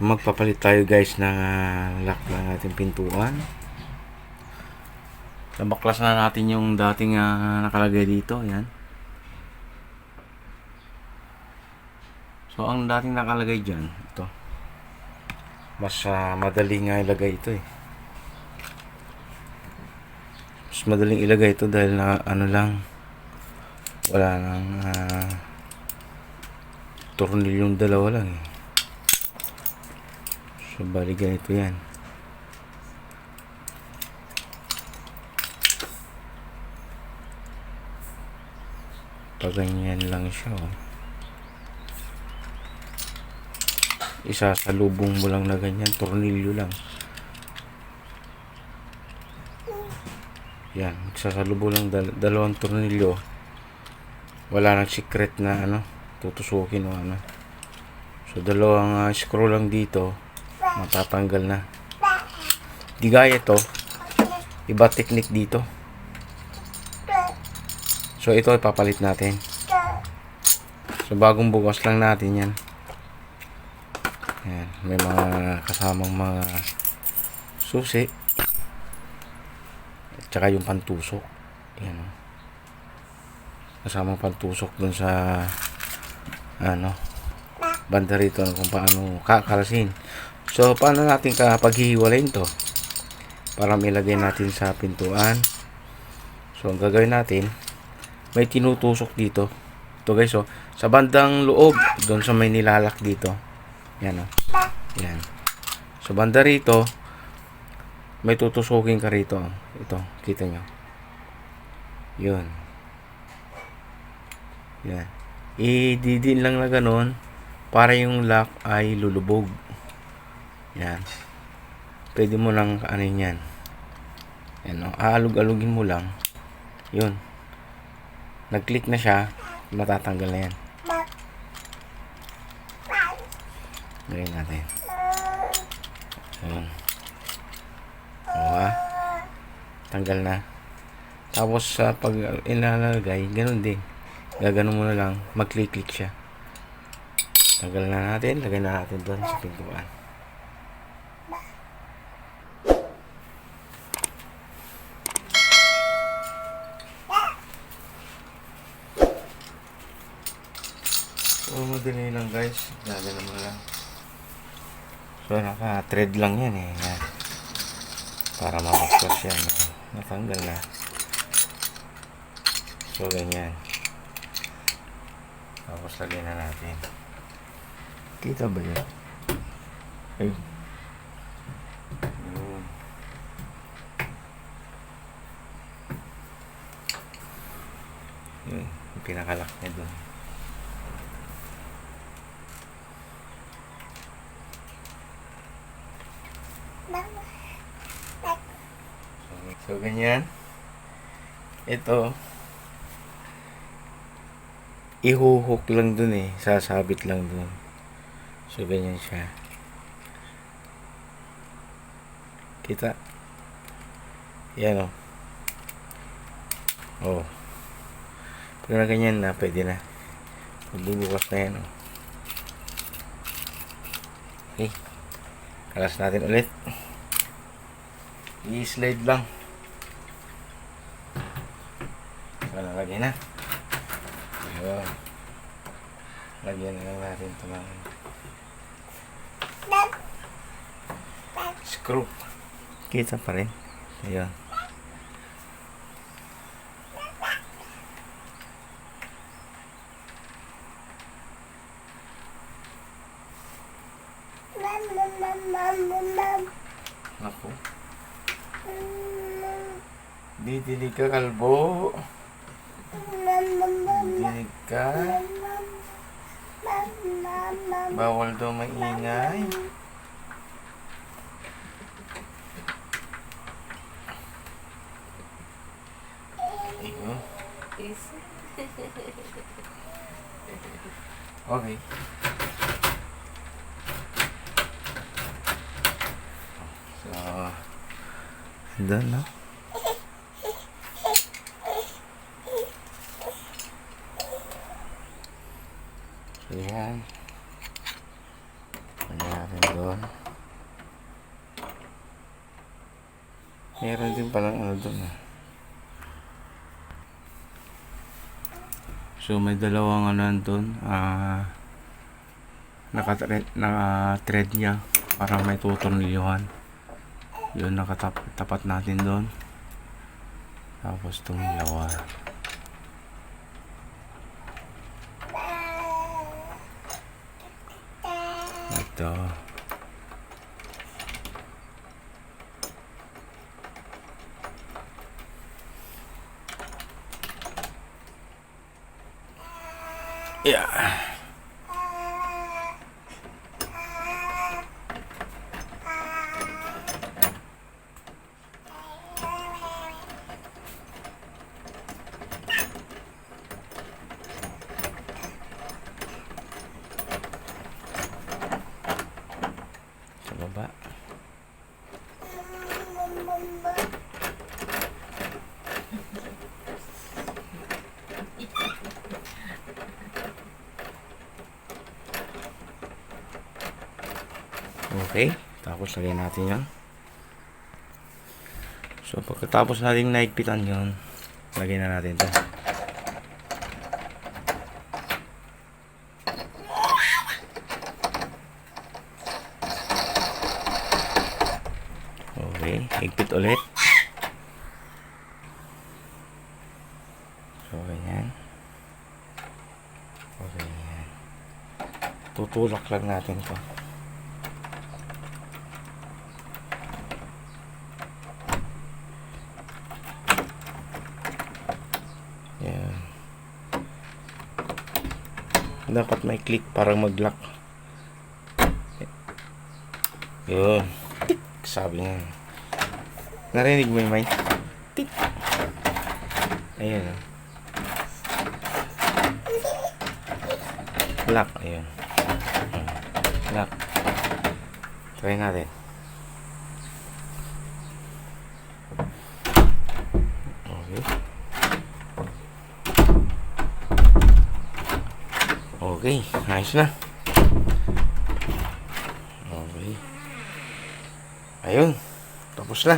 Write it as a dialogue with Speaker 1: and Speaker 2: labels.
Speaker 1: Magpapalit tayo guys ng lock ng ating pintuan. Nabaklas na natin yung dating nakalagay dito. Yan. So ang dating nakalagay dyan, ito. Mas madali nga ilagay ito eh. Mas madaling ilagay ito dahil na ano lang, wala nang tornilyong dalawa lang eh. So bali ganito yan. Pag ganyan lang siya oh. Isasalubong mo lang na ganyan, tornilyo lang. Yan, magsasalubong lang dalawang tornilyo. Wala nang secret na ano, tutusukin o ano. So dalawang screw lang dito, matatanggal na. Di gaya to, iba technique dito. So ito ipapalit natin. So bagong bukas lang natin yan. Yan, may mga kasamang mga susi at saka yung pantusok. Yan, kasamang pantusok dun sa ano banda rito kung paano kakalasin. So paano natin paghihiwalayin to para mailagay natin sa pintuan. So ang gagawin natin, may tinutusok dito. Ito guys oh, sa bandang loob doon sa may nilalak dito. Yan o. Yan. So banda rito, may tutusukin ka rito. Ito, kita nyo. Yun. Yan. Ididin lang na ganun para yung lock ay lulubog. Yan. Pwede mo lang anin yan. Yan o. Aalog-alugin mo lang. Yun. Nag-click na siya, matatanggal na yan. Gawin natin. Ayan. O tanggal na. Tapos sa pag ilalagay, ganun din. Gaganon mo na lang, mag-click siya. Tanggal na natin, lagay na natin doon sa pintuan. So madali lang guys, gaganon mo lang. So naka-thread lang yan eh. Yan. Para mabaklas yan. Natanggal na. So ganyan. Tapos lagyan na natin. Kita ba yun? Ay. Yun. Yun. Yung pinakalak niya doon. So ganyan. Ito ihuhook lang dun eh, sasabit lang dun. So ganyan siya. Kita? Yan oh. Oh. Pag na ganyan na, pwede na. Magbubukas na yan oh. Okay. Kalas natin ulit. I-slide lang. So, nalagay na. Ayun. Lagyan na lang natin ito mga screw. Kita pa rin. Ayun. Ako. Didilig ka, kalbo. Didilig ka. Bawal daw maingay. Ayun. Okay. So, done na. So, yan. Ayan natin Yun. Meron din palang ano doon. So may dalawang ano doon. Naka-thread niya para may tutornilyuhan. Yun, nakatapat natin doon. Tapos itong dalawa. Ito. Yeah. Sa baba. Okay, tapos lagyan natin yan. So pagkatapos natin naigpitan yun, lagyan na natin ito. Okay, higpit ulit. So ganyan. Okay, yan. Tutulak lang natin ito. Yan. Dapat may click para mag-lock. Yun. Tik! Sabi niya. Narinig mo yung mic? Tik! Ayun. Lock. Ayun. Lock. Try natin. Okay. Okay, ayos na. Okay. Ayun, tapos na.